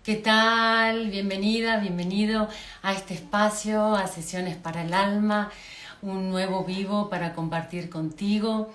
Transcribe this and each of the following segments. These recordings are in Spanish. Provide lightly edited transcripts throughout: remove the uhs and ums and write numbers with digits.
¿Qué tal? Bienvenida, bienvenido a este espacio, a Sesiones para el Alma, un nuevo vivo para compartir contigo.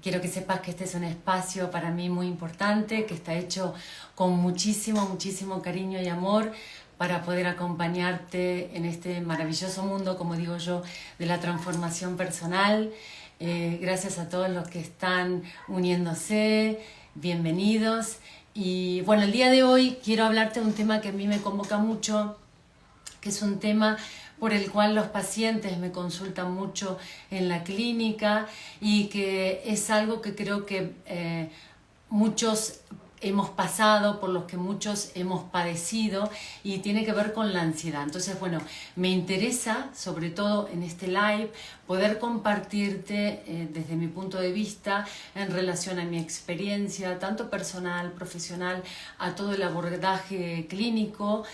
Quiero que sepas que este es un espacio para mí muy importante, que está hecho con muchísimo cariño y amor para poder acompañarte en este maravilloso mundo, como digo yo, de la transformación personal. Gracias a todos los que están uniéndose, bienvenidos. Y bueno, el día de hoy quiero hablarte de un tema que a mí me convoca mucho, que es un tema por el cual los pacientes me consultan mucho en la clínica y que es algo que creo que muchos hemos pasado, por los que muchos hemos padecido, y tiene que ver con la ansiedad. Entonces, bueno, me interesa, sobre todo en este live, poder compartirte desde mi punto de vista en relación a mi experiencia, tanto personal, profesional, a todo el abordaje clínico,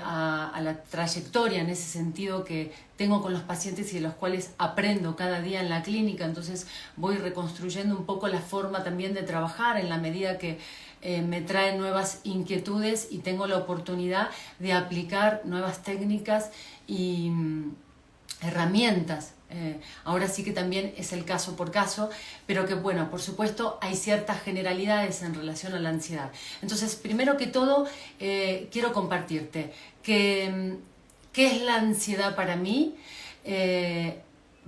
a la trayectoria en ese sentido que tengo con los pacientes y de los cuales aprendo cada día en la clínica. Entonces voy reconstruyendo un poco la forma también de trabajar en la medida que me traen nuevas inquietudes y tengo la oportunidad de aplicar nuevas técnicas y herramientas. Ahora sí que también es el caso por caso, pero que bueno, por supuesto hay ciertas generalidades en relación a la ansiedad. Entonces, primero que todo, quiero compartirte qué es la ansiedad para mí.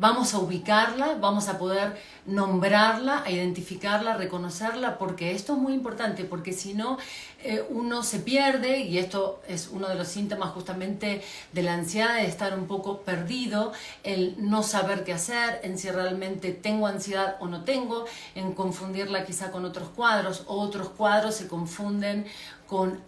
Vamos a ubicarla, vamos a poder nombrarla, a identificarla, reconocerla, porque esto es muy importante, porque si no uno se pierde, y esto es uno de los síntomas justamente de la ansiedad, de estar un poco perdido, el no saber qué hacer, en si realmente tengo ansiedad o no tengo, en confundirla quizá con otros cuadros, o otros cuadros se confunden con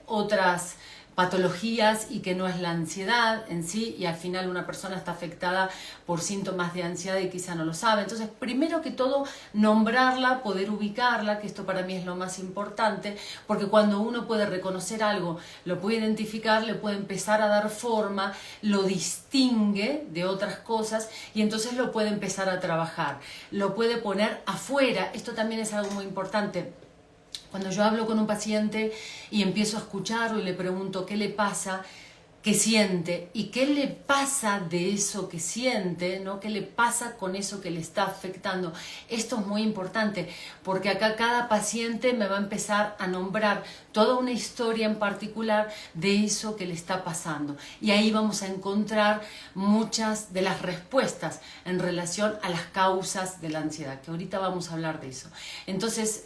otras patologías y que no es la ansiedad en sí, y al final una persona está afectada por síntomas de ansiedad y quizá no lo sabe. Entonces, primero que todo, nombrarla, poder ubicarla, que esto para mí es lo más importante, porque cuando uno puede reconocer algo, lo puede identificar, le puede empezar a dar forma, lo distingue de otras cosas y entonces lo puede empezar a trabajar, lo puede poner afuera. Esto también es algo muy importante. Cuando yo hablo con un paciente y empiezo a escucharlo y le pregunto qué le pasa, qué siente y qué le pasa de eso que siente, ¿no? ¿Qué le pasa con eso que le está afectando? Esto es muy importante porque acá cada paciente me va a empezar a nombrar toda una historia en particular de eso que le está pasando. Y ahí vamos a encontrar muchas de las respuestas en relación a las causas de la ansiedad, que ahorita vamos a hablar de eso. Entonces,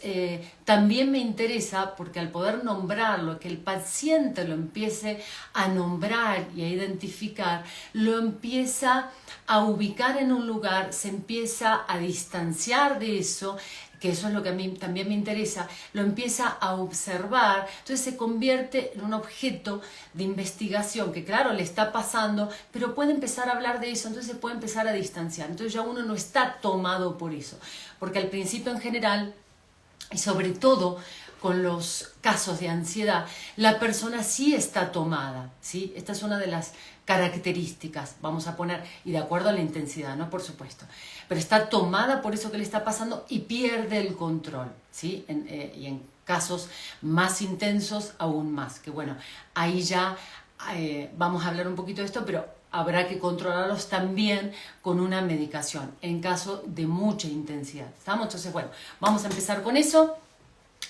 también me interesa porque al poder nombrarlo, que el paciente lo empiece a nombrar y a identificar, lo empieza a ubicar en un lugar, se empieza a distanciar de eso, que eso es lo que a mí también me interesa, lo empieza a observar, entonces se convierte en un objeto de investigación que claro, le está pasando, pero puede empezar a hablar de eso, entonces se puede empezar a distanciar, entonces ya uno no está tomado por eso, porque al principio en general, y sobre todo con los casos de ansiedad, la persona sí está tomada, ¿sí? Esta es una de las características, vamos a poner, y de acuerdo a la intensidad, ¿no? Por supuesto, pero está tomada por eso que le está pasando y pierde el control, ¿sí? Y en casos más intensos aún más, que bueno, ahí ya vamos a hablar un poquito de esto, pero habrá que controlarlos también con una medicación en caso de mucha intensidad, ¿estamos? Entonces, bueno, vamos a empezar con eso.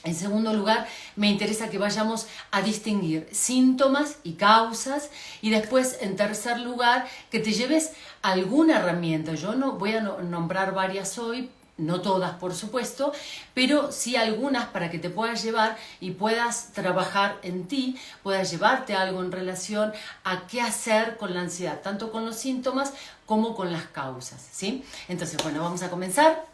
En segundo lugar, me interesa que vayamos a distinguir síntomas y causas, y después, en tercer lugar, que te lleves alguna herramienta. Yo no voy a nombrar varias hoy, no todas por supuesto, pero sí algunas para que te puedas llevar y puedas trabajar en ti, puedas llevarte algo en relación a qué hacer con la ansiedad, tanto con los síntomas como con las causas, ¿sí? Entonces, bueno, vamos a comenzar.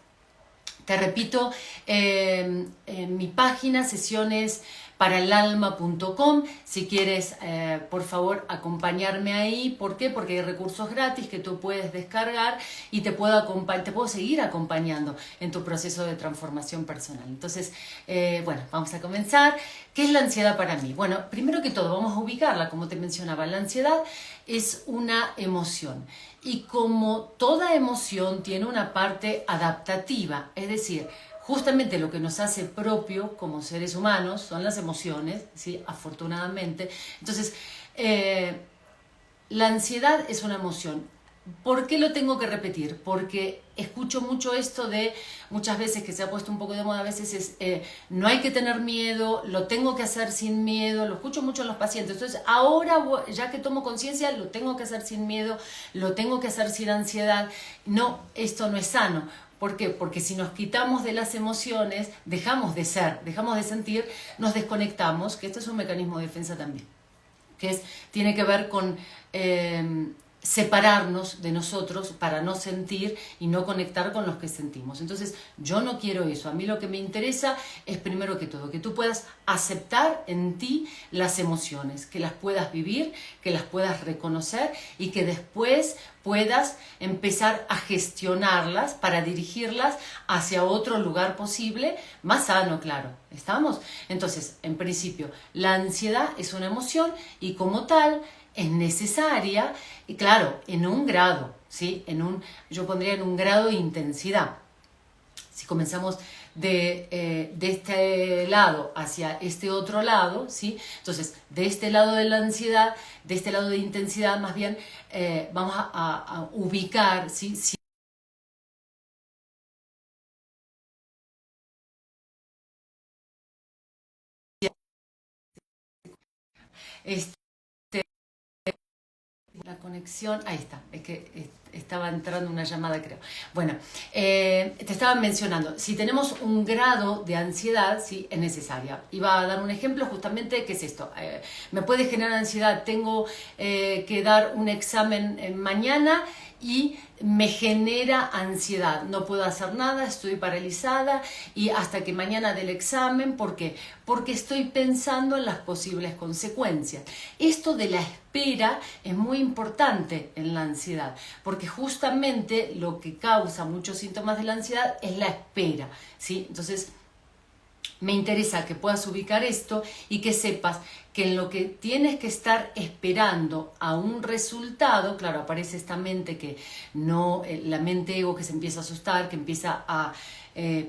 Te repito, en mi página sesionesparaelalma.com, si quieres, por favor, acompañarme ahí. ¿Por qué? Porque hay recursos gratis que tú puedes descargar y te puedo seguir acompañando en tu proceso de transformación personal. Entonces, bueno, vamos a comenzar. ¿Qué es la ansiedad para mí? Bueno, primero que todo, vamos a ubicarla, como te mencionaba. La ansiedad es una emoción. Y como toda emoción tiene una parte adaptativa, es decir, justamente lo que nos hace propio como seres humanos son las emociones, ¿sí? Afortunadamente. Entonces, la ansiedad es una emoción. ¿Por qué lo tengo que repetir? Porque escucho mucho esto de, muchas veces que se ha puesto un poco de moda, a veces es, no hay que tener miedo, lo tengo que hacer sin miedo, lo escucho mucho en los pacientes. Entonces, ahora, ya que tomo conciencia, lo tengo que hacer sin miedo, lo tengo que hacer sin ansiedad. No, esto no es sano. ¿Por qué? Porque si nos quitamos de las emociones, dejamos de ser, dejamos de sentir, nos desconectamos, que esto es un mecanismo de defensa también, tiene que ver con separarnos de nosotros para no sentir y no conectar con los que sentimos. Entonces, yo no quiero eso. A mí lo que me interesa es, primero que todo, que tú puedas aceptar en ti las emociones, que las puedas vivir, que las puedas reconocer y que después puedas empezar a gestionarlas para dirigirlas hacia otro lugar posible, más sano, claro. ¿Estamos? Entonces, en principio, la ansiedad es una emoción y como tal es necesaria, y claro, en un grado, ¿sí? Yo pondría en un grado de intensidad. Si comenzamos de este lado hacia este otro lado, ¿sí? Entonces, de este lado de la ansiedad, de este lado de intensidad, más bien, vamos a ubicar, ¿sí? Este, la conexión, ahí está, es que estaba entrando una llamada, creo. Bueno, te estaba mencionando, si tenemos un grado de ansiedad, sí, es necesaria. Iba a dar un ejemplo justamente, ¿qué es esto? Me puede generar ansiedad, tengo que dar un examen mañana y me genera ansiedad, no puedo hacer nada, estoy paralizada y hasta que mañana del examen, ¿por qué? Porque estoy pensando en las posibles consecuencias. Esto de la espera es muy importante en la ansiedad, porque justamente lo que causa muchos síntomas de la ansiedad es la espera, ¿sí? Entonces, me interesa que puedas ubicar esto y que sepas que en lo que tienes que estar esperando a un resultado, claro, aparece esta mente que no, la mente ego que se empieza a asustar, que empieza a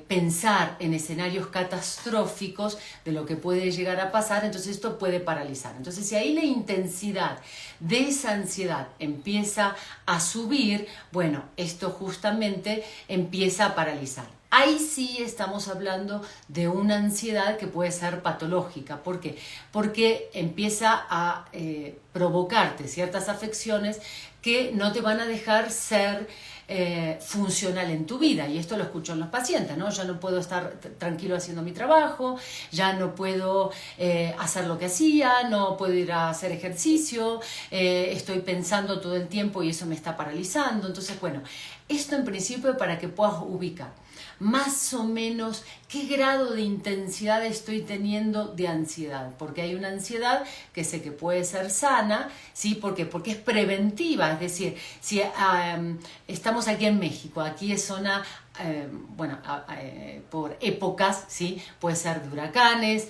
pensar en escenarios catastróficos de lo que puede llegar a pasar, entonces esto puede paralizar. Entonces, si ahí la intensidad de esa ansiedad empieza a subir, bueno, esto justamente empieza a paralizar. Ahí sí estamos hablando de una ansiedad que puede ser patológica. ¿Por qué? Porque empieza a provocarte ciertas afecciones que no te van a dejar ser funcional en tu vida. Y esto lo escucho en los pacientes, ¿no? Ya no puedo estar tranquilo haciendo mi trabajo, ya no puedo hacer lo que hacía, no puedo ir a hacer ejercicio, estoy pensando todo el tiempo y eso me está paralizando. Entonces, bueno, esto en principio para que puedas ubicar más o menos qué grado de intensidad estoy teniendo de ansiedad, porque hay una ansiedad que sé que puede ser sana, ¿sí? ¿Por qué? Porque es preventiva, es decir, si estamos aquí en México, aquí es zona, por épocas, ¿sí? Puede ser de huracanes,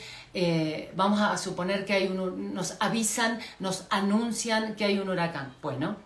vamos a suponer que hay nos avisan, nos anuncian que hay un huracán, bueno,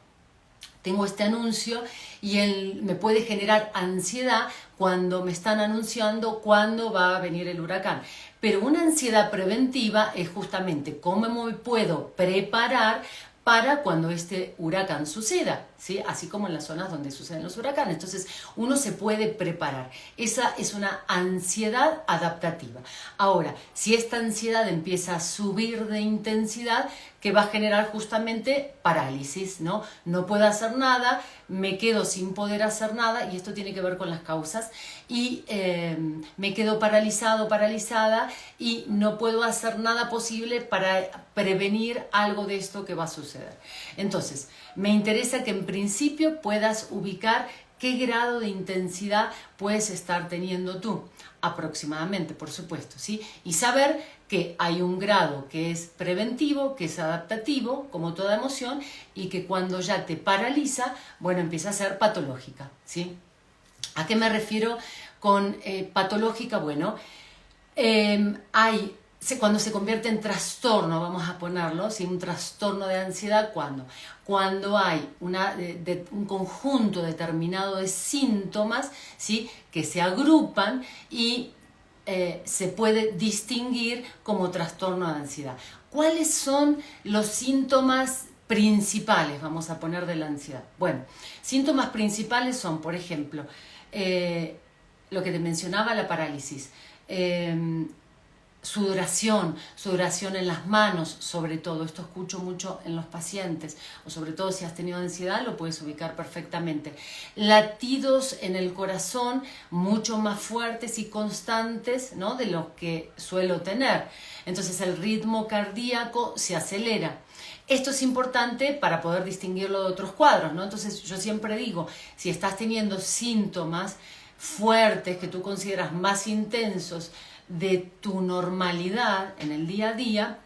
tengo este anuncio y él me puede generar ansiedad cuando me están anunciando cuándo va a venir el huracán. Pero una ansiedad preventiva es justamente cómo me puedo preparar para cuando este huracán suceda, ¿sí? Así como en las zonas donde suceden los huracanes. Entonces, uno se puede preparar. Esa es una ansiedad adaptativa. Ahora, si esta ansiedad empieza a subir de intensidad, que va a generar justamente parálisis, ¿no? No puedo hacer nada, me quedo sin poder hacer nada, y esto tiene que ver con las causas, y me quedo paralizada, y no puedo hacer nada posible para prevenir algo de esto que va a suceder. Entonces, me interesa que en principio puedas ubicar qué grado de intensidad puedes estar teniendo tú, aproximadamente, por supuesto, ¿sí? Y saber que hay un grado que es preventivo, que es adaptativo, como toda emoción, y que cuando ya te paraliza, bueno, empieza a ser patológica, ¿sí? ¿A qué me refiero con patológica? Bueno, hay cuando se convierte en trastorno, vamos a ponerlo, ¿sí? Un trastorno de ansiedad, ¿cuándo? Cuando hay un conjunto determinado de síntomas, ¿sí? Que se agrupan y se puede distinguir como trastorno de ansiedad. ¿Cuáles son los síntomas principales, vamos a poner, de la ansiedad? Bueno, síntomas principales son, por ejemplo, lo que te mencionaba, la parálisis, sudoración en las manos, sobre todo, esto escucho mucho en los pacientes, o sobre todo si has tenido ansiedad lo puedes ubicar perfectamente. Latidos en el corazón mucho más fuertes y constantes, ¿no?, de lo que suelo tener. Entonces el ritmo cardíaco se acelera. Esto es importante para poder distinguirlo de otros cuadros, ¿no? Entonces yo siempre digo, si estás teniendo síntomas fuertes que tú consideras más intensos de tu normalidad en el día a día,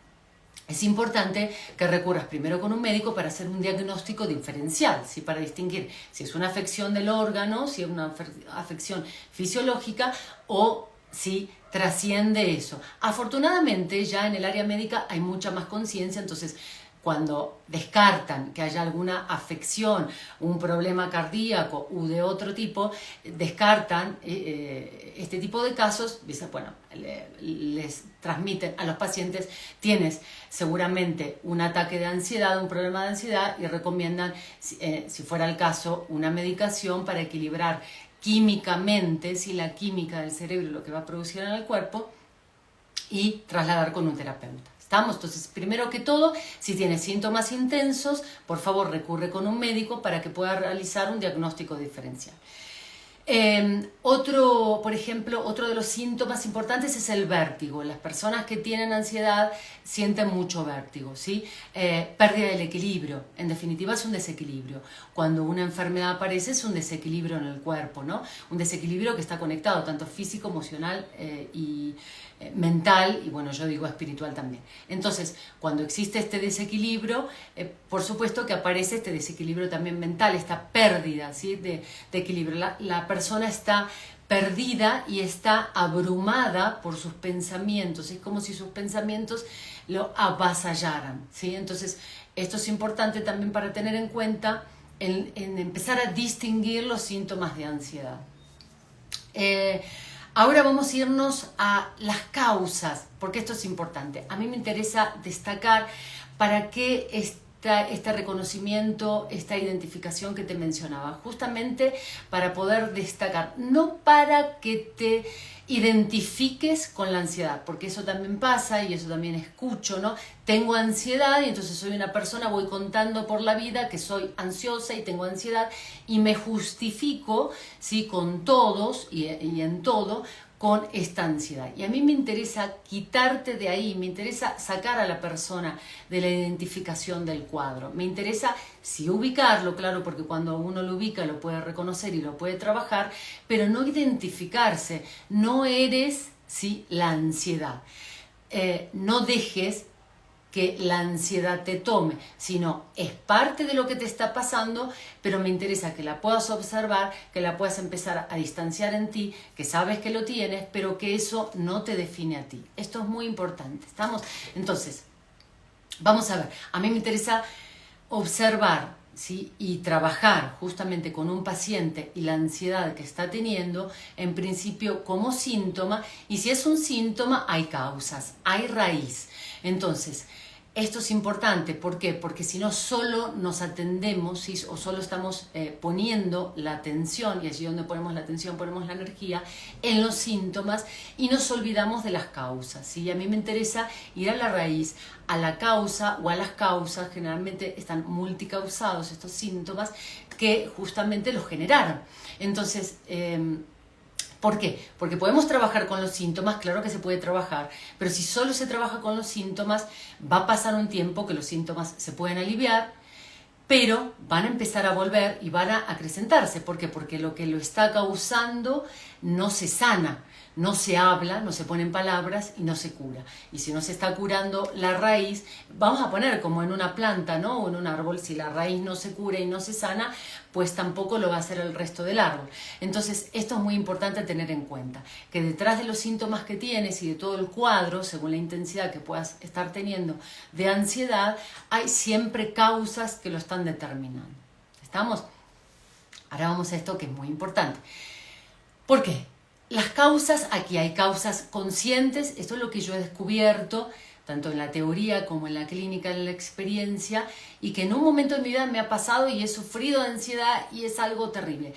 es importante que recurras primero con un médico para hacer un diagnóstico diferencial, ¿sí? Para distinguir si es una afección del órgano, si es una afección fisiológica o si trasciende eso. Afortunadamente ya en el área médica hay mucha más conciencia, entonces cuando descartan que haya alguna afección, un problema cardíaco u de otro tipo, descartan este tipo de casos, dicen, bueno, les transmiten a los pacientes, tienes seguramente un ataque de ansiedad, un problema de ansiedad, y recomiendan, si fuera el caso, una medicación para equilibrar químicamente, si la química del cerebro, lo que va a producir en el cuerpo, y trasladar con un terapeuta. ¿Estamos? Entonces, primero que todo, si tienes síntomas intensos, por favor recurre con un médico para que pueda realizar un diagnóstico diferencial. Por ejemplo, otro de los síntomas importantes es el vértigo. Las personas que tienen ansiedad sienten mucho vértigo, ¿sí? Pérdida del equilibrio, en definitiva es un desequilibrio. Cuando una enfermedad aparece es un desequilibrio en el cuerpo, ¿no? Un desequilibrio que está conectado tanto físico, emocional y mental, y bueno, yo digo espiritual también. Entonces, cuando existe este desequilibrio, por supuesto que aparece este desequilibrio también mental, esta pérdida, ¿sí?, de equilibrio. La persona está perdida y está abrumada por sus pensamientos, es como si sus pensamientos lo avasallaran, ¿sí? Entonces, esto es importante también para tener en cuenta en empezar a distinguir los síntomas de ansiedad. Ahora vamos a irnos a las causas, porque esto es importante. A mí me interesa destacar para qué este reconocimiento, esta identificación que te mencionaba, justamente para poder destacar, no para que te identifiques con la ansiedad, porque eso también pasa y eso también escucho, ¿no? Tengo ansiedad y entonces soy una persona, voy contando por la vida que soy ansiosa y tengo ansiedad y me justifico, ¿sí?, con todos y en todo con esta ansiedad. Y a mí me interesa quitarte de ahí, me interesa sacar a la persona de la identificación del cuadro. Me interesa sí ubicarlo, claro, porque cuando uno lo ubica lo puede reconocer y lo puede trabajar, pero no identificarse. No eres, ¿sí?, la ansiedad. No dejes que la ansiedad te tome, sino es parte de lo que te está pasando, pero me interesa que la puedas observar, que la puedas empezar a distanciar en ti, que sabes que lo tienes, pero que eso no te define a ti. Esto es muy importante, ¿estamos? Entonces, vamos a ver, a mí me interesa observar, ¿sí?, y trabajar justamente con un paciente y la ansiedad que está teniendo, en principio como síntoma, y si es un síntoma hay causas, hay raíz. Entonces, esto es importante, ¿por qué? Porque si no solo nos atendemos, ¿sí?, o solo estamos poniendo la atención, y allí donde ponemos la atención ponemos la energía, en los síntomas y nos olvidamos de las causas, ¿sí? A mí me interesa ir a la raíz, a la causa o a las causas, generalmente están multicausados estos síntomas que justamente los generaron. Entonces, ¿por qué? Porque podemos trabajar con los síntomas, claro que se puede trabajar, pero si solo se trabaja con los síntomas, va a pasar un tiempo que los síntomas se pueden aliviar, pero van a empezar a volver y van a acrecentarse. ¿Por qué? Porque lo que lo está causando no se sana, no se habla, no se ponen palabras y no se cura. Y si no se está curando la raíz, vamos a poner como en una planta, ¿no? O en un árbol, si la raíz no se cura y no se sana, pues tampoco lo va a hacer el resto del árbol. Entonces, esto es muy importante tener en cuenta, que detrás de los síntomas que tienes y de todo el cuadro, según la intensidad que puedas estar teniendo de ansiedad, hay siempre causas que lo están determinando. ¿Estamos? Ahora vamos a esto que es muy importante. ¿Por qué? Las causas, aquí hay causas conscientes, esto es lo que yo he descubierto, tanto en la teoría como en la clínica, en la experiencia, y que en un momento de mi vida me ha pasado y he sufrido de ansiedad y es algo terrible.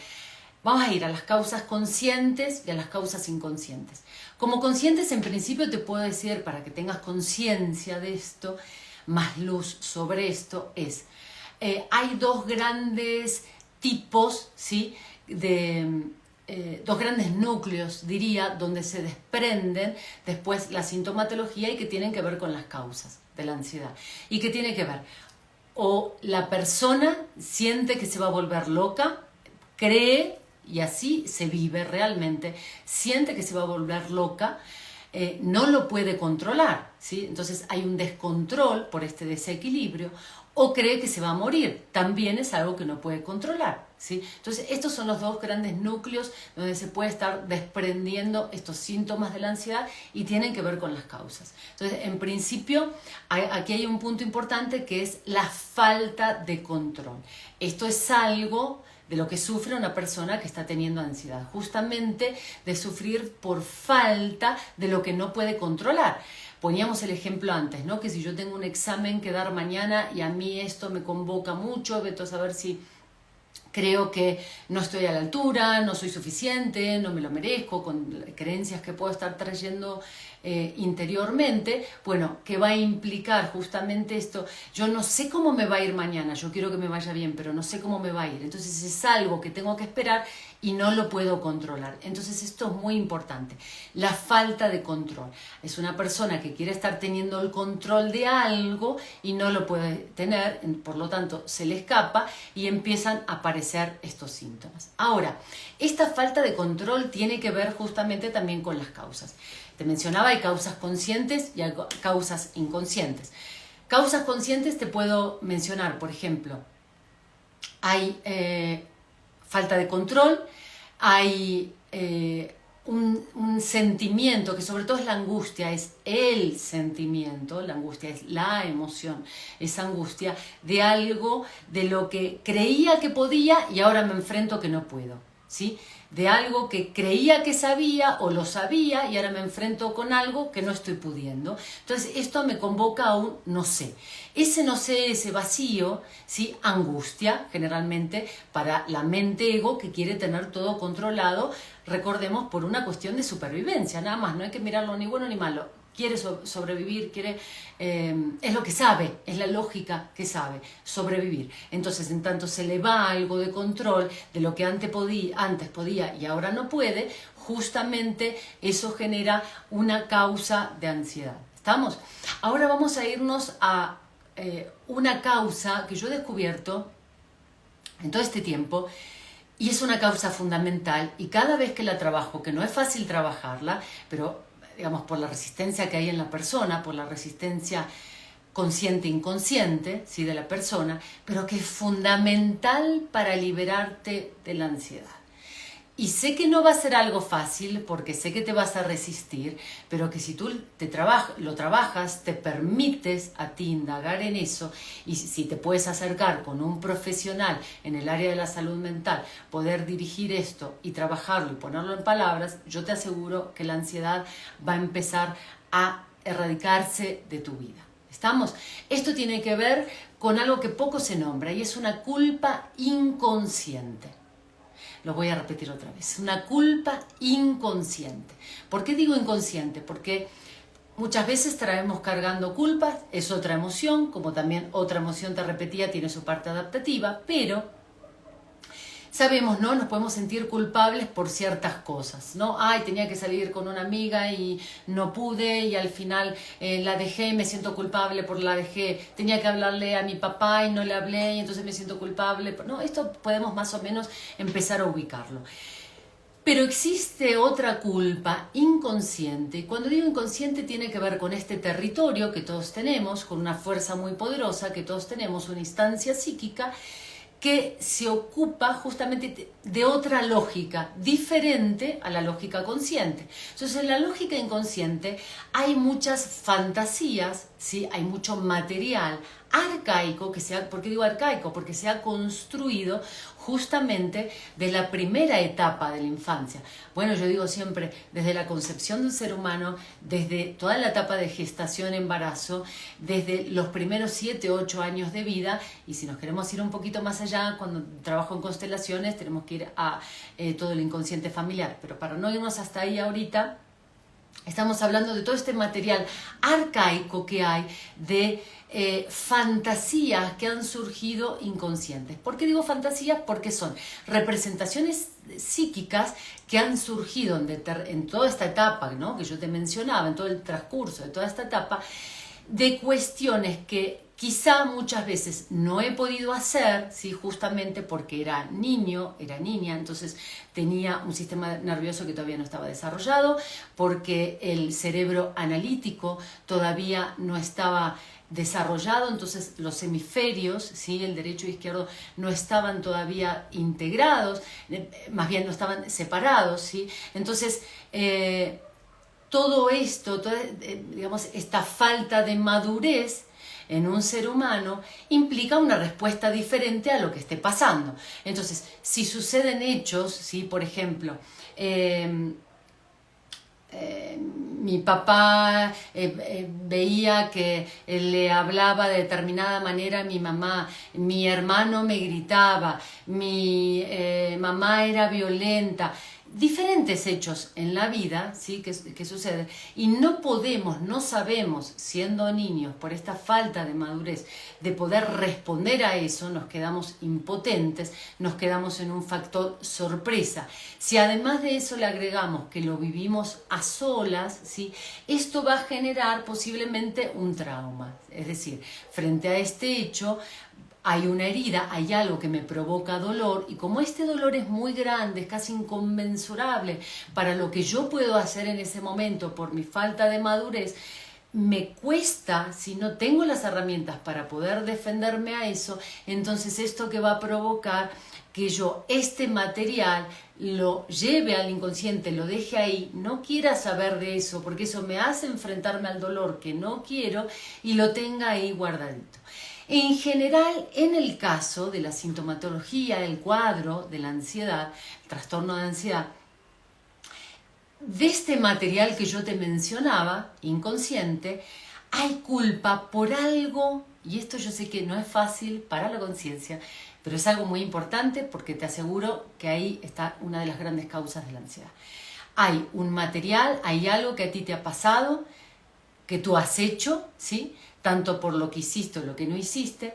Vamos a ir a las causas conscientes y a las causas inconscientes. Como conscientes, en principio te puedo decir, para que tengas conciencia de esto, más luz sobre esto, hay dos grandes tipos, ¿sí? Dos grandes núcleos, diría, donde se desprenden después la sintomatología y que tienen que ver con las causas de la ansiedad. Y que tiene que ver, o la persona siente que se va a volver loca, cree, y así se vive realmente, siente que se va a volver loca, no lo puede controlar, ¿sí? Entonces hay un descontrol por este desequilibrio, o cree que se va a morir, también es algo que no puede controlar, ¿sí? Entonces estos son los dos grandes núcleos donde se puede estar desprendiendo estos síntomas de la ansiedad y tienen que ver con las causas. Entonces, en principio, aquí hay un punto importante que es la falta de control. Esto es algo de lo que sufre una persona que está teniendo ansiedad, justamente de sufrir por falta de lo que no puede controlar. Poníamos el ejemplo antes, ¿no? Que si yo tengo un examen que dar mañana y a mí esto me convoca mucho, vete a saber si creo que no estoy a la altura, no soy suficiente, no me lo merezco, con creencias que puedo estar trayendo interiormente, bueno, que va a implicar justamente esto. Yo no sé cómo me va a ir mañana, yo quiero que me vaya bien, pero no sé cómo me va a ir. Entonces es algo que tengo que esperar y no lo puedo controlar. Entonces esto es muy importante. La falta de control. Es una persona que quiere estar teniendo el control de algo y no lo puede tener, por lo tanto se le escapa y empiezan a aparecer estos síntomas. Ahora, esta falta de control tiene que ver justamente también con las causas. Te mencionaba, hay causas conscientes y hay causas inconscientes. Causas conscientes te puedo mencionar, por ejemplo, hay falta de control, hay un sentimiento que sobre todo es la angustia, es el sentimiento, la angustia es la emoción, esa angustia de algo de lo que creía que podía y ahora me enfrento que no puedo, ¿sí? De algo que creía que sabía o lo sabía y ahora me enfrento con algo que no estoy pudiendo. Entonces esto me convoca a un no sé. Ese no sé, ese vacío, ¿sí? Angustia generalmente para la mente ego que quiere tener todo controlado, recordemos, por una cuestión de supervivencia, nada más, no hay que mirarlo ni bueno ni malo. Quiere sobrevivir, es lo que sabe, es la lógica que sabe, sobrevivir. Entonces, en tanto se le va algo de control de lo que antes podía y ahora no puede, justamente eso genera una causa de ansiedad. ¿Estamos? Ahora vamos a irnos a una causa que yo he descubierto en todo este tiempo, y es una causa fundamental, y cada vez que la trabajo, que no es fácil trabajarla, pero digamos, por la resistencia que hay en la persona, por la resistencia consciente e inconsciente, ¿sí? De la persona, pero que es fundamental para liberarte de la ansiedad. Y sé que no va a ser algo fácil, porque sé que te vas a resistir, pero que si tú lo trabajas, te permites a ti indagar en eso, y si te puedes acercar con un profesional en el área de la salud mental, poder dirigir esto y trabajarlo y ponerlo en palabras, yo te aseguro que la ansiedad va a empezar a erradicarse de tu vida. ¿Estamos? Esto tiene que ver con algo que poco se nombra y es una culpa inconsciente. Lo voy a repetir otra vez, una culpa inconsciente. ¿Por qué digo inconsciente? Porque muchas veces traemos cargando culpas, es otra emoción, como también otra emoción, te repetía, tiene su parte adaptativa, pero sabemos, ¿no? Nos podemos sentir culpables por ciertas cosas, ¿no? Ay, tenía que salir con una amiga y no pude y al final la dejé y me siento culpable por la dejé. Tenía que hablarle a mi papá y no le hablé y entonces me siento culpable. No, esto podemos más o menos empezar a ubicarlo. Pero existe otra culpa inconsciente. Cuando digo inconsciente tiene que ver con este territorio que todos tenemos, con una fuerza muy poderosa que todos tenemos, una instancia psíquica que se ocupa justamente de otra lógica, diferente a la lógica consciente. Entonces, en la lógica inconsciente hay muchas fantasías, ¿sí? Hay mucho material arcaico, ¿por qué digo arcaico? Porque se ha construido justamente de la primera etapa de la infancia. Bueno, yo digo siempre, desde la concepción de un ser humano, desde toda la etapa de gestación, embarazo, desde los primeros 7, 8 años de vida, y si nos queremos ir un poquito más allá, cuando trabajo en constelaciones, tenemos que ir a todo el inconsciente familiar. Pero para no irnos hasta ahí ahorita, estamos hablando de todo este material arcaico que hay de fantasías que han surgido inconscientes. ¿Por qué digo fantasías? Porque son representaciones psíquicas que han surgido en toda esta etapa, ¿no?, que yo te mencionaba, en todo el transcurso de toda esta etapa, de cuestiones que quizá muchas veces no he podido hacer, ¿sí?, justamente porque era niño, era niña, entonces tenía un sistema nervioso que todavía no estaba desarrollado, porque el cerebro analítico todavía no estaba desarrollado, entonces los hemisferios, ¿sí?, el derecho e izquierdo, no estaban todavía integrados, más bien no estaban separados, ¿sí? Entonces, todo esto, digamos, esta falta de madurez en un ser humano implica una respuesta diferente a lo que esté pasando. Entonces, si suceden hechos, ¿sí?, por ejemplo, mi papá veía que le hablaba de determinada manera a mi mamá, mi hermano me gritaba, mi mamá era violenta, diferentes hechos en la vida, ¿sí?, que suceden, y no sabemos, siendo niños, por esta falta de madurez, de poder responder a eso, nos quedamos impotentes, nos quedamos en un factor sorpresa. Si además de eso le agregamos que lo vivimos a solas, ¿sí?, esto va a generar posiblemente un trauma. Es decir, frente a este hecho, hay una herida, hay algo que me provoca dolor, y como este dolor es muy grande, es casi inconmensurable para lo que yo puedo hacer en ese momento por mi falta de madurez, me cuesta, si no tengo las herramientas para poder defenderme a eso, entonces esto que va a provocar que yo este material lo lleve al inconsciente, lo deje ahí, no quiera saber de eso, porque eso me hace enfrentarme al dolor que no quiero, y lo tenga ahí guardadito. En general, en el caso de la sintomatología, el cuadro de la ansiedad, el trastorno de ansiedad, de este material que yo te mencionaba, inconsciente, hay culpa por algo, y esto yo sé que no es fácil para la conciencia, pero es algo muy importante porque te aseguro que ahí está una de las grandes causas de la ansiedad. Hay un material, hay algo que a ti te ha pasado, que tú has hecho, ¿sí?, tanto por lo que hiciste o lo que no hiciste,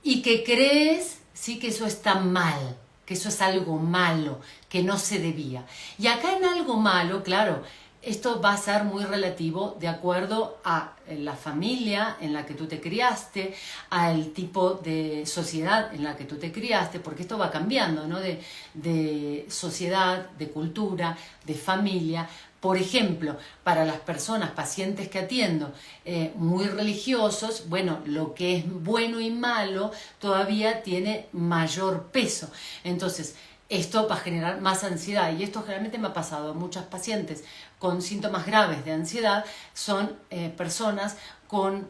y que crees, sí, que eso está mal, que eso es algo malo, que no se debía. Y acá en algo malo, claro, esto va a ser muy relativo de acuerdo a la familia en la que tú te criaste, al tipo de sociedad en la que tú te criaste, porque esto va cambiando, ¿no?, de sociedad, de cultura, de familia. Por ejemplo, para las personas, pacientes que atiendo, muy religiosos, bueno, lo que es bueno y malo todavía tiene mayor peso. Entonces, esto va a generar más ansiedad, y esto generalmente me ha pasado a muchas pacientes con síntomas graves de ansiedad, son personas con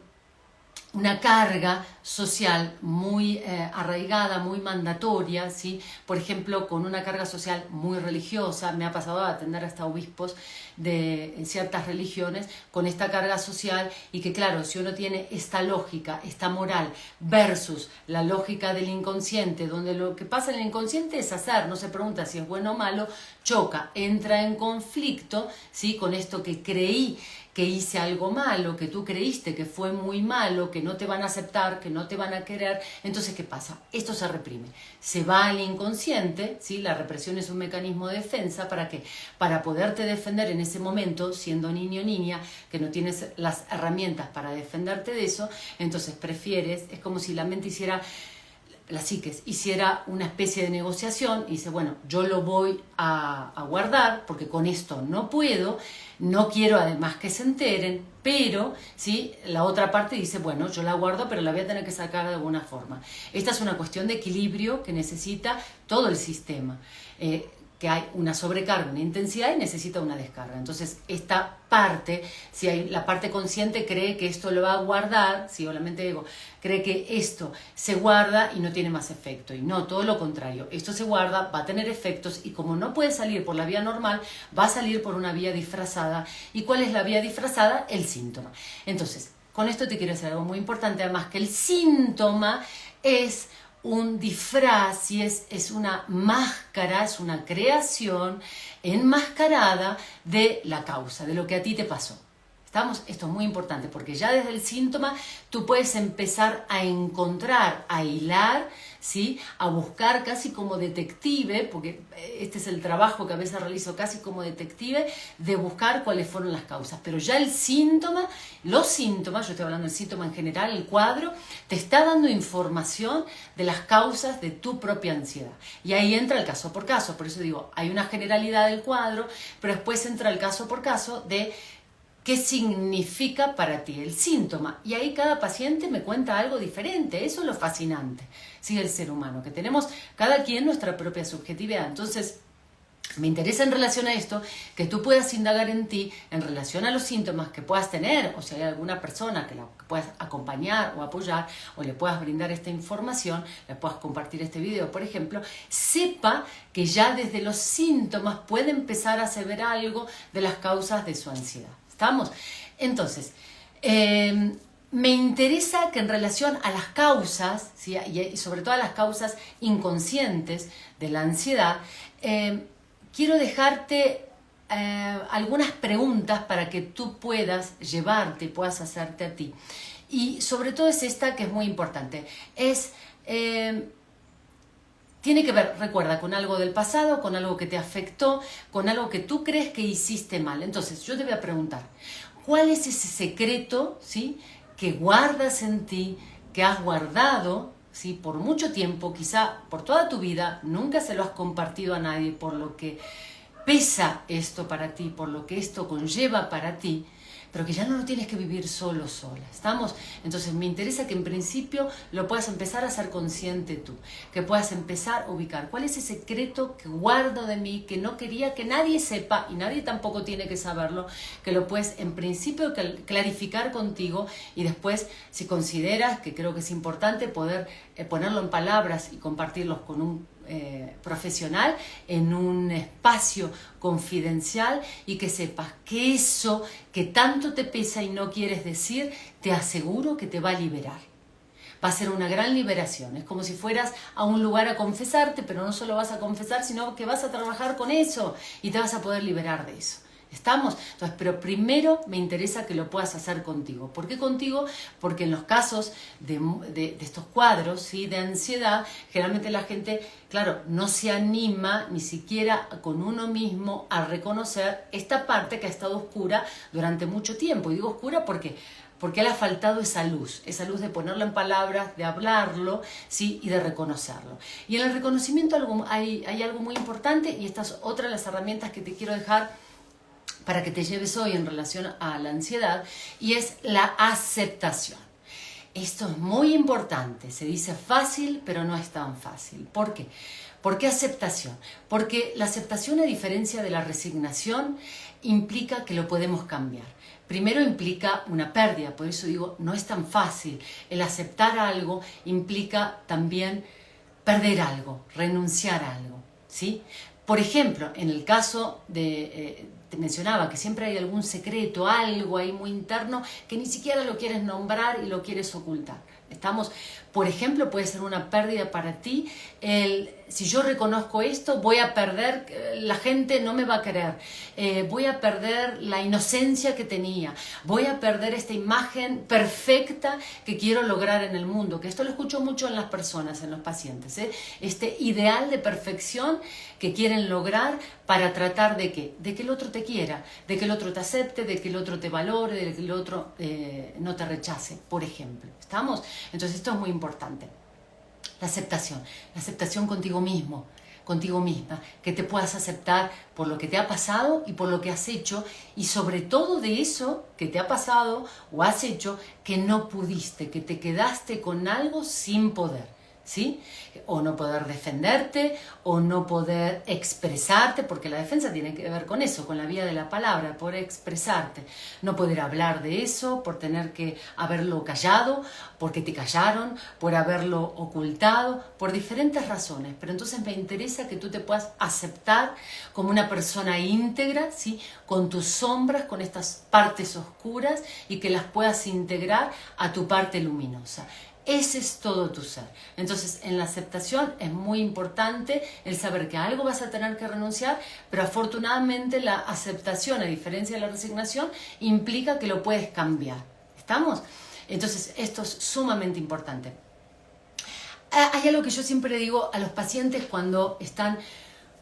una carga social muy arraigada, muy mandatoria, ¿sí? Por ejemplo, con una carga social muy religiosa. Me ha pasado a atender hasta obispos de ciertas religiones con esta carga social, y que claro, si uno tiene esta lógica, esta moral, versus la lógica del inconsciente, donde lo que pasa en el inconsciente es hacer, no se pregunta si es bueno o malo, choca, entra en conflicto, ¿sí?, con esto que creí que hice algo malo, que tú creíste que fue muy malo, que no te van a aceptar, que no te van a querer. Entonces, ¿qué pasa? Esto se reprime, se va al inconsciente, ¿sí? La represión es un mecanismo de defensa. ¿Para qué? Para poderte defender en ese momento, siendo niño o niña, que no tienes las herramientas para defenderte de eso, entonces prefieres, es como si la mente hiciera la psique hiciera una especie de negociación y dice, bueno, yo lo voy a guardar porque con esto no puedo, no quiero además que se enteren, pero ¿sí? La otra parte dice, bueno, yo la guardo, pero la voy a tener que sacar de alguna forma. Esta es una cuestión de equilibrio que necesita todo el sistema. Que hay una sobrecarga, una intensidad y necesita una descarga. Entonces, esta parte, si hay, la parte consciente cree que esto lo va a guardar, si o la mente ego cree que esto se guarda y no tiene más efecto. Y no, todo lo contrario. Esto se guarda, va a tener efectos y como no puede salir por la vía normal, va a salir por una vía disfrazada. ¿Y cuál es la vía disfrazada? El síntoma. Entonces, con esto te quiero decir algo muy importante, además que el síntoma es un disfraz y es una máscara, es una creación enmascarada de la causa, de lo que a ti te pasó. ¿Estamos? Esto es muy importante porque ya desde el síntoma tú puedes empezar a encontrar, a hilar, ¿sí? A buscar casi como detective, porque este es el trabajo que a veces realizo casi como detective, de buscar cuáles fueron las causas. Pero ya el síntoma, los síntomas, yo estoy hablando del síntoma en general, el cuadro, te está dando información de las causas de tu propia ansiedad. Y ahí entra el caso por caso, por eso digo, hay una generalidad del cuadro, pero después entra el caso por caso de ¿qué significa para ti el síntoma? Y ahí cada paciente me cuenta algo diferente. Eso es lo fascinante, ¿sí? El ser humano, que tenemos cada quien nuestra propia subjetividad. Entonces, me interesa en relación a esto que tú puedas indagar en ti en relación a los síntomas que puedas tener, o si hay alguna persona que la puedas acompañar o apoyar o le puedas brindar esta información, le puedas compartir este video, por ejemplo, sepa que ya desde los síntomas puede empezar a saber algo de las causas de su ansiedad. ¿Estamos? Entonces, me interesa que en relación a las causas, ¿sí? Y sobre todo a las causas inconscientes de la ansiedad, quiero dejarte algunas preguntas para que tú puedas llevarte, puedas hacerte a ti. Y sobre todo es esta que es muy importante. Tiene que ver, recuerda, con algo del pasado, con algo que te afectó, con algo que tú crees que hiciste mal. Entonces, yo te voy a preguntar, ¿cuál es ese secreto, ¿sí? Que guardas en ti, que has guardado, ¿sí? Por mucho tiempo, quizá por toda tu vida, nunca se lo has compartido a nadie, por lo que pesa esto para ti, por lo que esto conlleva para ti, pero que ya no lo tienes que vivir solo, sola. ¿Estamos? Entonces me interesa que en principio lo puedas empezar a ser consciente tú, que puedas empezar a ubicar cuál es ese secreto que guardo de mí, que no quería que nadie sepa y nadie tampoco tiene que saberlo, que lo puedes en principio clarificar contigo y después, si consideras que creo que es importante poder ponerlo en palabras y compartirlos con un profesional en un espacio confidencial y que sepas que eso que tanto te pesa y no quieres decir, te aseguro que te va a liberar. Va a ser una gran liberación. Es como si fueras a un lugar a confesarte, pero no solo vas a confesar, sino que vas a trabajar con eso y te vas a poder liberar de eso. ¿Estamos? Entonces, pero primero me interesa que lo puedas hacer contigo. ¿Por qué contigo? Porque en los casos de estos cuadros, ¿sí? De ansiedad, generalmente la gente, claro, no se anima ni siquiera con uno mismo a reconocer esta parte que ha estado oscura durante mucho tiempo. Y digo oscura porque le ha faltado esa luz de ponerlo en palabras, de hablarlo, ¿sí? Y de reconocerlo. Y en el reconocimiento hay algo muy importante y esta es otra de las herramientas que te quiero dejar para que te lleves hoy en relación a la ansiedad, y es la aceptación. Esto es muy importante, se dice fácil, pero no es tan fácil. ¿Por qué? ¿Por qué aceptación? Porque la aceptación, a diferencia de la resignación, implica que lo podemos cambiar. Primero implica una pérdida, por eso digo, no es tan fácil. El aceptar algo implica también perder algo, renunciar a algo, ¿sí? Por ejemplo, en el caso te mencionaba que siempre hay algún secreto, algo ahí muy interno que ni siquiera lo quieres nombrar y lo quieres ocultar. ¿Estamos? Por ejemplo, puede ser una pérdida para ti. Si yo reconozco esto, voy a perder, la gente no me va a querer, voy a perder la inocencia que tenía, voy a perder esta imagen perfecta que quiero lograr en el mundo, que esto lo escucho mucho en las personas, en los pacientes, este ideal de perfección que quieren lograr para tratar de ¿qué? De que el otro te quiera, de que el otro te acepte, de que el otro te valore, de que el otro no te rechace, por ejemplo. ¿Estamos? Entonces esto es muy importante. la aceptación contigo mismo, contigo misma, que te puedas aceptar por lo que te ha pasado y por lo que has hecho, y sobre todo de eso que te ha pasado o has hecho que no pudiste, que te quedaste con algo sin poder, ¿sí? O no poder defenderte, o no poder expresarte, porque la defensa tiene que ver con eso, con la vía de la palabra, poder expresarte, no poder hablar de eso, por tener que haberlo callado, porque te callaron, por haberlo ocultado, por diferentes razones. Pero entonces me interesa que tú te puedas aceptar como una persona íntegra, ¿sí? Con tus sombras, con estas partes oscuras, y que las puedas integrar a tu parte luminosa. Ese es todo tu ser. Entonces, en la aceptación es muy importante el saber que a algo vas a tener que renunciar, pero afortunadamente la aceptación, a diferencia de la resignación, implica que lo puedes cambiar. ¿Estamos? Entonces, esto es sumamente importante. Hay algo que yo siempre digo a los pacientes cuando están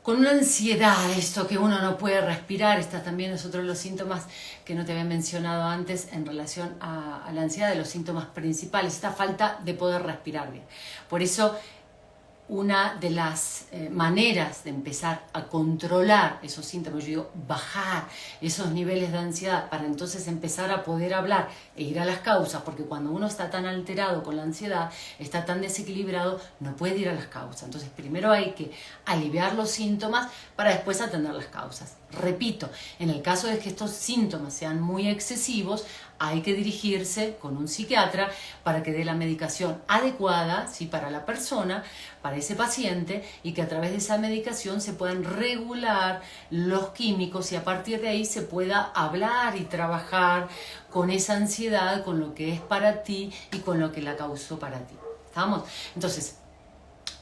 con una ansiedad, esto que uno no puede respirar. Esta también es otro de los síntomas que no te había mencionado antes en relación a la ansiedad, de los síntomas principales, esta falta de poder respirar bien. Por eso, una de las maneras de empezar a controlar esos síntomas, yo digo bajar esos niveles de ansiedad para entonces empezar a poder hablar e ir a las causas, porque cuando uno está tan alterado con la ansiedad, está tan desequilibrado, no puede ir a las causas. Entonces primero hay que aliviar los síntomas para después atender las causas. Repito, en el caso de que estos síntomas sean muy excesivos, hay que dirigirse con un psiquiatra para que dé la medicación adecuada, ¿sí? Para la persona, para ese paciente, y que a través de esa medicación se puedan regular los químicos y a partir de ahí se pueda hablar y trabajar con esa ansiedad, con lo que es para ti y con lo que la causó para ti. ¿Estamos? Entonces,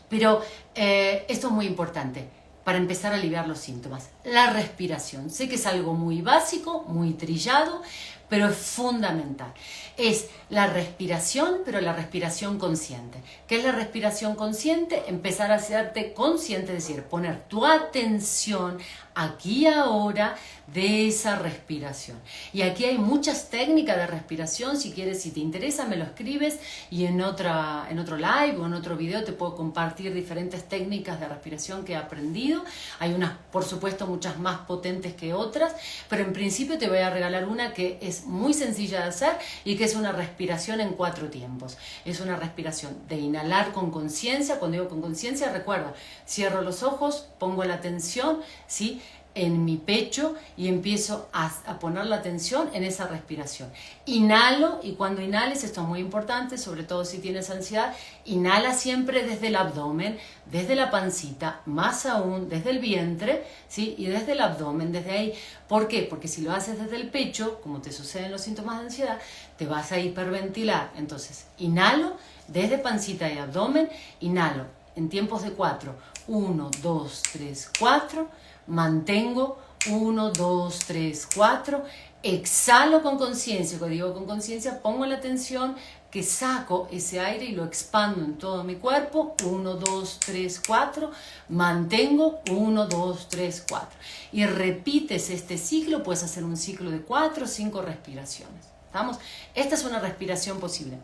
pero esto es muy importante para empezar a aliviar los síntomas. La respiración. Sé que es algo muy básico, muy trillado, pero es fundamental. Es la respiración, pero la respiración consciente. ¿Qué es la respiración consciente? Empezar a hacerte consciente, es decir, poner tu atención aquí y ahora de esa respiración. Y aquí hay muchas técnicas de respiración. Si quieres, si te interesa, me lo escribes y en otro live o en otro video te puedo compartir diferentes técnicas de respiración que he aprendido. Hay unas, por supuesto, muchas más potentes que otras, pero en principio te voy a regalar una que es muy sencilla de hacer y que es una respiración en 4 tiempos. Es una respiración de inhalar con conciencia. Cuando digo con conciencia, recuerda, cierro los ojos, pongo la atención, ¿sí?, en mi pecho y empiezo a poner la atención en esa respiración. Inhalo, y cuando inhales, esto es muy importante, sobre todo si tienes ansiedad, inhala siempre desde el abdomen, desde la pancita, más aún desde el vientre, ¿sí? Y desde el abdomen, desde ahí. ¿Por qué? Porque si lo haces desde el pecho, como te suceden los síntomas de ansiedad, te vas a hiperventilar. Entonces, inhalo desde pancita y abdomen, inhalo en tiempos de 4, 1, 2, 3, 4, mantengo 1, 2, 3, 4, exhalo con conciencia. Cuando digo con conciencia, pongo la atención que saco ese aire y lo expando en todo mi cuerpo, 1, 2, 3, 4, mantengo 1, 2, 3, 4. Y repites este ciclo, puedes hacer un ciclo de 4 o 5 respiraciones. ¿Estamos? Esta es una respiración posible.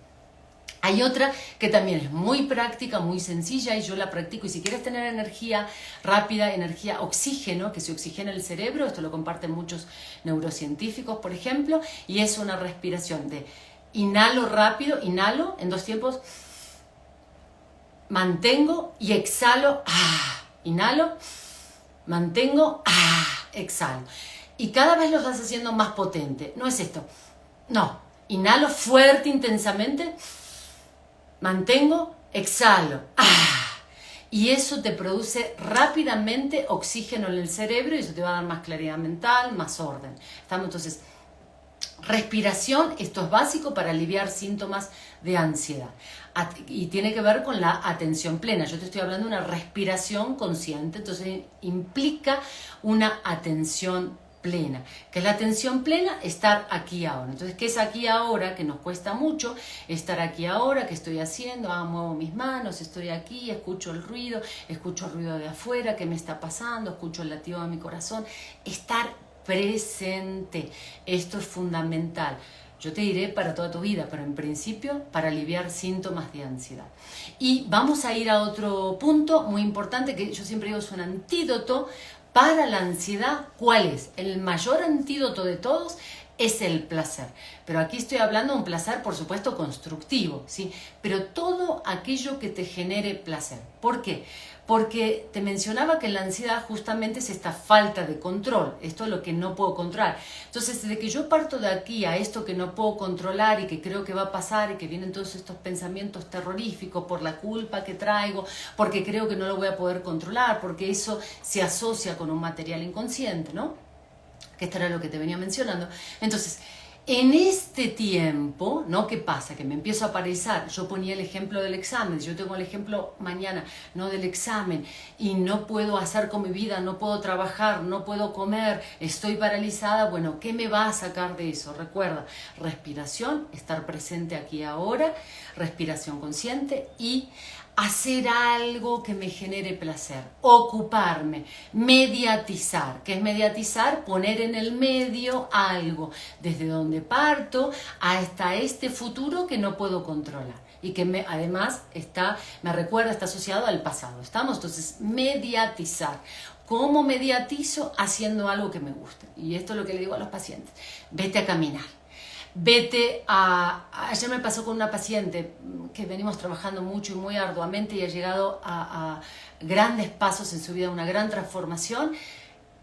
Hay otra que también es muy práctica, muy sencilla, y yo la practico. Y si quieres tener energía rápida, energía, oxígeno, que se oxigena el cerebro, esto lo comparten muchos neurocientíficos, por ejemplo, y es una respiración de inhalo rápido, inhalo en 2 tiempos, mantengo y exhalo, inhalo, mantengo, exhalo. Y cada vez lo vas haciendo más potente. No es esto, no, inhalo fuerte, intensamente, mantengo, exhalo. Y eso te produce rápidamente oxígeno en el cerebro y eso te va a dar más claridad mental, más orden. ¿Estamos? Entonces, respiración, esto es básico para aliviar síntomas de ansiedad. Y tiene que ver con la atención plena. Yo te estoy hablando de una respiración consciente, entonces implica una atención plena. ¿Qué es la atención plena? Estar aquí ahora. Entonces, ¿qué es aquí ahora? Que nos cuesta mucho estar aquí ahora. ¿Qué estoy haciendo? Muevo mis manos, estoy aquí, escucho el ruido de afuera, ¿qué me está pasando? Escucho el latido de mi corazón. Estar presente. Esto es fundamental. Yo te diré para toda tu vida, pero en principio para aliviar síntomas de ansiedad. Y vamos a ir a otro punto muy importante que yo siempre digo es un antídoto para la ansiedad. ¿Cuál es? El mayor antídoto de todos es el placer. Pero aquí estoy hablando de un placer, por supuesto, constructivo, ¿sí? Pero todo aquello que te genere placer. ¿Por qué? Porque te mencionaba que la ansiedad justamente es esta falta de control. Esto es lo que no puedo controlar. Entonces, desde que yo parto de aquí a esto que no puedo controlar y que creo que va a pasar y que vienen todos estos pensamientos terroríficos por la culpa que traigo, porque creo que no lo voy a poder controlar, porque eso se asocia con un material inconsciente, ¿no? Que esto era lo que te venía mencionando. Entonces, en este tiempo, ¿no? ¿Qué pasa? Que me empiezo a paralizar. Yo ponía el ejemplo del examen. Yo tengo el ejemplo mañana, ¿no? Del examen. Y no puedo hacer con mi vida, no puedo trabajar, no puedo comer, estoy paralizada. Bueno, ¿qué me va a sacar de eso? Recuerda, respiración, estar presente aquí ahora, respiración consciente y hacer algo que me genere placer, ocuparme, mediatizar. ¿Qué es mediatizar? Poner en el medio algo, desde donde parto hasta este futuro que no puedo controlar y que además me recuerda, está asociado al pasado. ¿Estamos? Entonces, mediatizar. ¿Cómo mediatizo? Haciendo algo que me guste. Y esto es lo que le digo a los pacientes. Vete a caminar. Ayer me pasó con una paciente que venimos trabajando mucho y muy arduamente y ha llegado a grandes pasos en su vida, una gran transformación.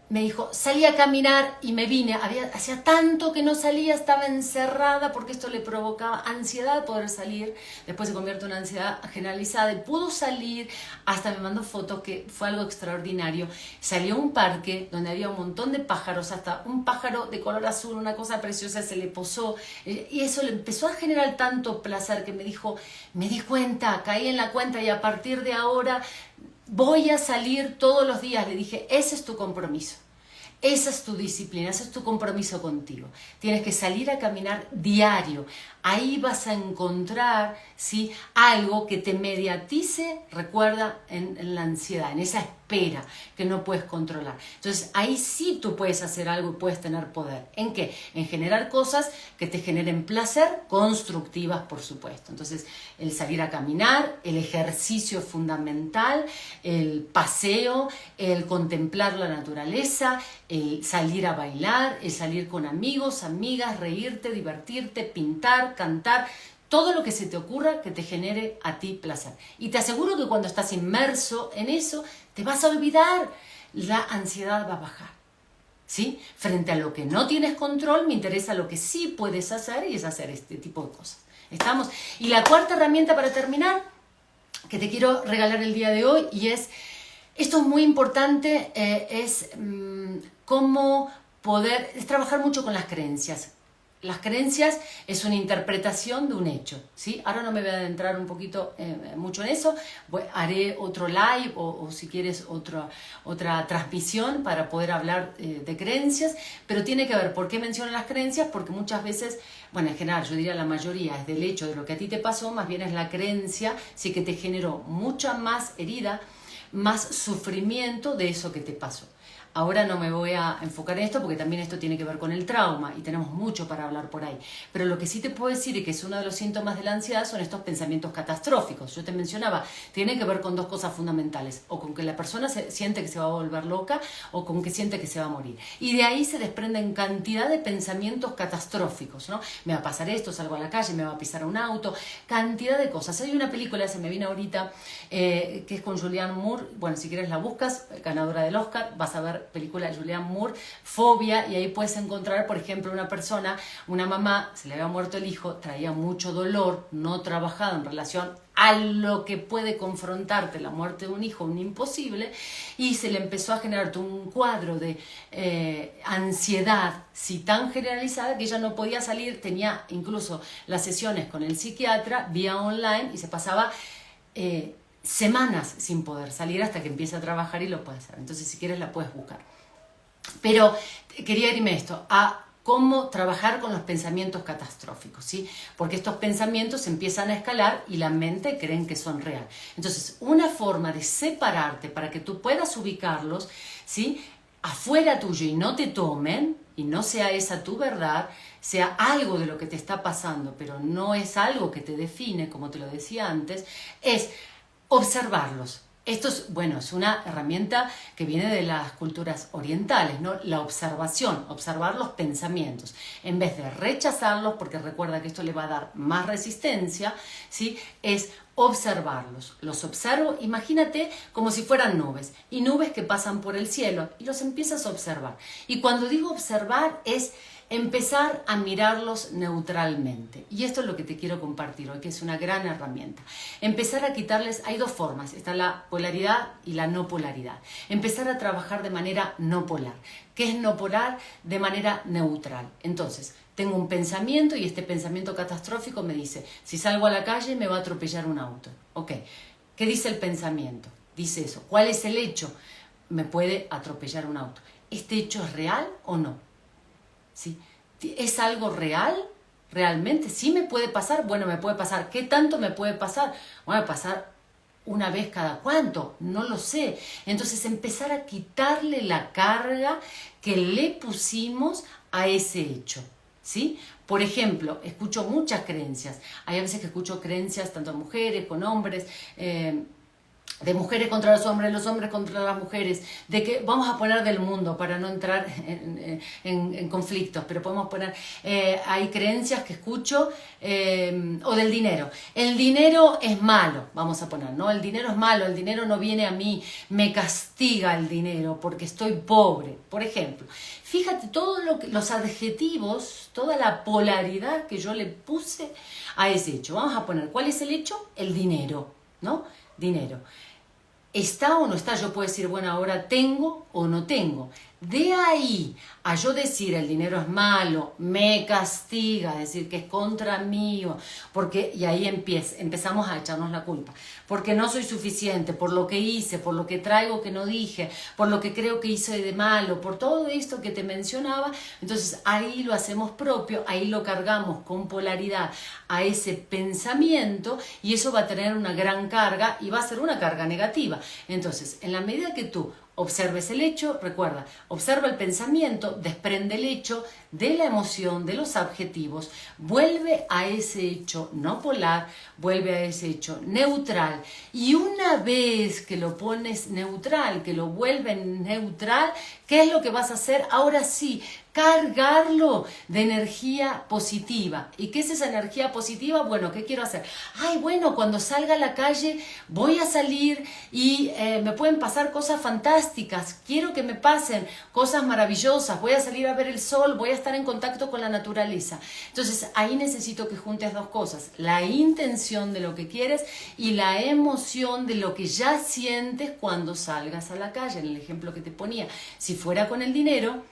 Me dijo, salí a caminar y me vine, hacía tanto que no salía, estaba encerrada porque esto le provocaba ansiedad poder salir, después se convierte en una ansiedad generalizada y pudo salir, hasta me mandó fotos que fue algo extraordinario. Salió a un parque donde había un montón de pájaros, hasta un pájaro de color azul, una cosa preciosa, se le posó y eso le empezó a generar tanto placer que me dijo, me di cuenta, caí en la cuenta y a partir de ahora voy a salir todos los días. Le dije, ese es tu compromiso. Esa es tu disciplina, ese es tu compromiso contigo. Tienes que salir a caminar diario. Ahí vas a encontrar, ¿sí?, algo que te mediatice, recuerda, en la ansiedad, en esa espera que no puedes controlar. Entonces, ahí sí tú puedes hacer algo y puedes tener poder. ¿En qué? En generar cosas que te generen placer, constructivas, por supuesto. Entonces, el salir a caminar, el ejercicio fundamental, el paseo, el contemplar la naturaleza, el salir a bailar, el salir con amigos, amigas, reírte, divertirte, pintar, cantar, todo lo que se te ocurra que te genere a ti placer. Y te aseguro que cuando estás inmerso en eso, te vas a olvidar, la ansiedad va a bajar, ¿sí? Frente a lo que no tienes control, me interesa lo que sí puedes hacer y es hacer este tipo de cosas. ¿Estamos? Y la cuarta herramienta para terminar, que te quiero regalar el día de hoy, y esto es muy importante, es cómo es trabajar mucho con las creencias. Las creencias es una interpretación de un hecho, ¿sí? Ahora no me voy a adentrar un poquito mucho en eso, haré otro live o si quieres otra transmisión para poder hablar de creencias, pero tiene que ver, ¿por qué menciono las creencias? Porque muchas veces, bueno, en general yo diría la mayoría es del hecho de lo que a ti te pasó, más bien es la creencia, sí, que te generó mucha más herida, más sufrimiento de eso que te pasó. Ahora no me voy a enfocar en esto porque también esto tiene que ver con el trauma y tenemos mucho para hablar por ahí. Pero lo que sí te puedo decir y que es uno de los síntomas de la ansiedad son estos pensamientos catastróficos. Yo te mencionaba, tiene que ver con dos cosas fundamentales. O con que la persona siente que se va a volver loca o con que siente que se va a morir. Y de ahí se desprenden cantidad de pensamientos catastróficos, ¿no? Me va a pasar esto, salgo a la calle, me va a pisar un auto, cantidad de cosas. Hay una película, se me viene ahorita, que es con Julianne Moore. Bueno, si quieres la buscas, ganadora del Oscar, vas a ver película de Julianne Moore, Fobia, y ahí puedes encontrar, por ejemplo, una persona, una mamá, se le había muerto el hijo, traía mucho dolor, no trabajado en relación a lo que puede confrontarte la muerte de un hijo, un imposible, y se le empezó a generar un cuadro de ansiedad, sí, tan generalizada que ella no podía salir, tenía incluso las sesiones con el psiquiatra vía online y se pasaba semanas sin poder salir hasta que empiece a trabajar y lo puede hacer. Entonces, si quieres, la puedes buscar. Pero quería irme a esto, a cómo trabajar con los pensamientos catastróficos, ¿sí? Porque estos pensamientos empiezan a escalar y la mente creen que son reales. Entonces, una forma de separarte para que tú puedas ubicarlos, ¿sí?, afuera tuyo y no te tomen, y no sea esa tu verdad, sea algo de lo que te está pasando, pero no es algo que te define, como te lo decía antes, es observarlos. Esto es, bueno, es una herramienta que viene de las culturas orientales, ¿no? La observación, observar los pensamientos. En vez de rechazarlos, porque recuerda que esto le va a dar más resistencia, ¿sí? Es observarlos. Los observo, imagínate como si fueran nubes, y nubes que pasan por el cielo, y los empiezas a observar. Y cuando digo observar es empezar a mirarlos neutralmente. Y esto es lo que te quiero compartir hoy, que es una gran herramienta. Empezar a quitarles, hay dos formas, está la polaridad y la no polaridad. Empezar a trabajar de manera no polar. ¿Qué es no polar? De manera neutral. Entonces, tengo un pensamiento y este pensamiento catastrófico me dice, si salgo a la calle me va a atropellar un auto. Ok, ¿qué dice el pensamiento? Dice eso. ¿Cuál es el hecho? Me puede atropellar un auto. ¿Este hecho es real o no? ¿Sí? ¿Es algo real? ¿Realmente? ¿Sí me puede pasar? Bueno, me puede pasar. ¿Qué tanto me puede pasar? Bueno, pasar una vez cada cuánto, no lo sé. Entonces empezar a quitarle la carga que le pusimos a ese hecho. ¿Sí? Por ejemplo, escucho muchas creencias. Hay veces que escucho creencias tanto mujeres con hombres, de mujeres contra los hombres contra las mujeres, de que vamos a poner del mundo para no entrar en conflictos, pero podemos poner, hay creencias que escucho, o del dinero. El dinero es malo, vamos a poner, ¿no? El dinero es malo, el dinero no viene a mí, me castiga el dinero porque estoy pobre, por ejemplo. Fíjate todos los adjetivos, toda la polaridad que yo le puse a ese hecho. Vamos a poner, ¿cuál es el hecho? El dinero, ¿no? Dinero. ¿Está o no está? Yo puedo decir, bueno, ahora tengo o no tengo. De ahí a yo decir el dinero es malo, me castiga, decir que es contra mí, porque, y ahí empezamos a echarnos la culpa. Porque no soy suficiente, por lo que hice, por lo que traigo que no dije, por lo que creo que hice de malo, por todo esto que te mencionaba. Entonces ahí lo hacemos propio, ahí lo cargamos con polaridad a ese pensamiento y eso va a tener una gran carga y va a ser una carga negativa. Entonces, en la medida que tú observes el hecho, recuerda, observa el pensamiento, desprende el hecho de la emoción, de los adjetivos, vuelve a ese hecho no polar, vuelve a ese hecho neutral y una vez que lo pones neutral, que lo vuelves neutral, ¿qué es lo que vas a hacer? Ahora sí, cargarlo de energía positiva. ¿Y qué es esa energía positiva? Bueno, ¿qué quiero hacer? Ay, bueno, cuando salga a la calle voy a salir y me pueden pasar cosas fantásticas. Quiero que me pasen cosas maravillosas. Voy a salir a ver el sol, voy a estar en contacto con la naturaleza. Entonces, ahí necesito que juntes dos cosas. La intención de lo que quieres y la emoción de lo que ya sientes cuando salgas a la calle. En el ejemplo que te ponía, si fuera con el dinero,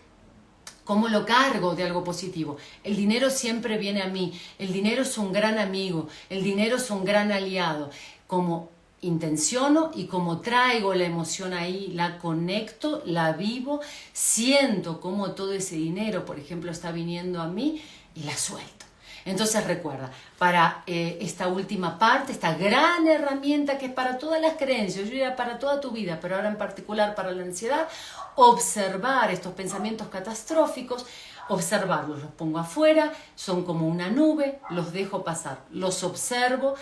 ¿cómo lo cargo de algo positivo? El dinero siempre viene a mí, el dinero es un gran amigo, el dinero es un gran aliado. Como intenciono y como traigo la emoción ahí, la conecto, la vivo, siento cómo todo ese dinero, por ejemplo, está viniendo a mí y la suelto. Entonces recuerda, para esta última parte, esta gran herramienta que es para todas las creencias, yo diría para toda tu vida, pero ahora en particular para la ansiedad, observar estos pensamientos catastróficos, observarlos, los pongo afuera, son como una nube, los dejo pasar, los observo,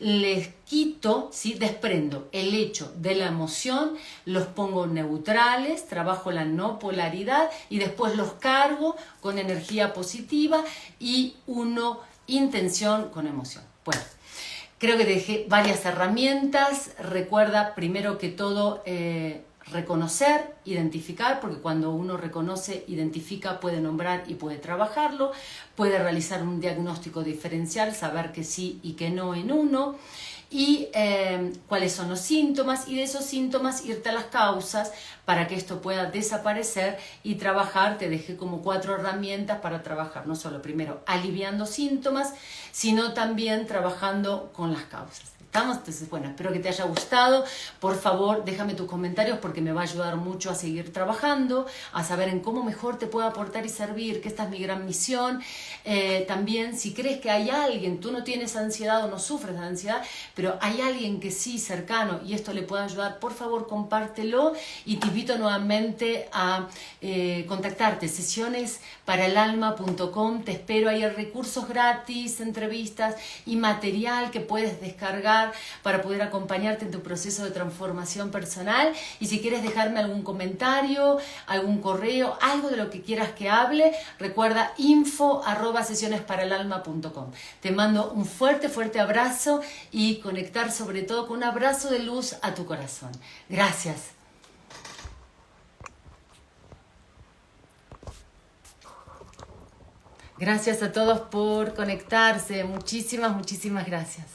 les quito, ¿sí? Desprendo el hecho de la emoción, los pongo neutrales, trabajo la no polaridad y después los cargo con energía positiva y uno intención con emoción. Bueno, creo que dejé varias herramientas. Recuerda primero que todo reconocer, identificar, porque cuando uno reconoce, identifica, puede nombrar y puede trabajarlo, puede realizar un diagnóstico diferencial, saber que sí y que no en uno, y cuáles son los síntomas, y de esos síntomas irte a las causas para que esto pueda desaparecer y trabajar. Te dejé como 4 herramientas para trabajar, no solo primero aliviando síntomas, sino también trabajando con las causas. Entonces, bueno, espero que te haya gustado. Por favor, déjame tus comentarios porque me va a ayudar mucho a seguir trabajando, a saber en cómo mejor te puedo aportar y servir, que esta es mi gran misión. También, si crees que hay alguien, tú no tienes ansiedad o no sufres de ansiedad, pero pero hay alguien que sí, cercano, y esto le puede ayudar, por favor compártelo y te invito nuevamente a contactarte, sesionesparaalalma.com. Te espero, hay recursos gratis, entrevistas y material que puedes descargar para poder acompañarte en tu proceso de transformación personal. Y si quieres dejarme algún comentario, algún correo, algo de lo que quieras que hable, recuerda info@sesionesparaalalma.com. Te mando un fuerte, fuerte abrazo y conectar sobre todo con un abrazo de luz a tu corazón. Gracias. Gracias a todos por conectarse. Muchísimas, muchísimas gracias.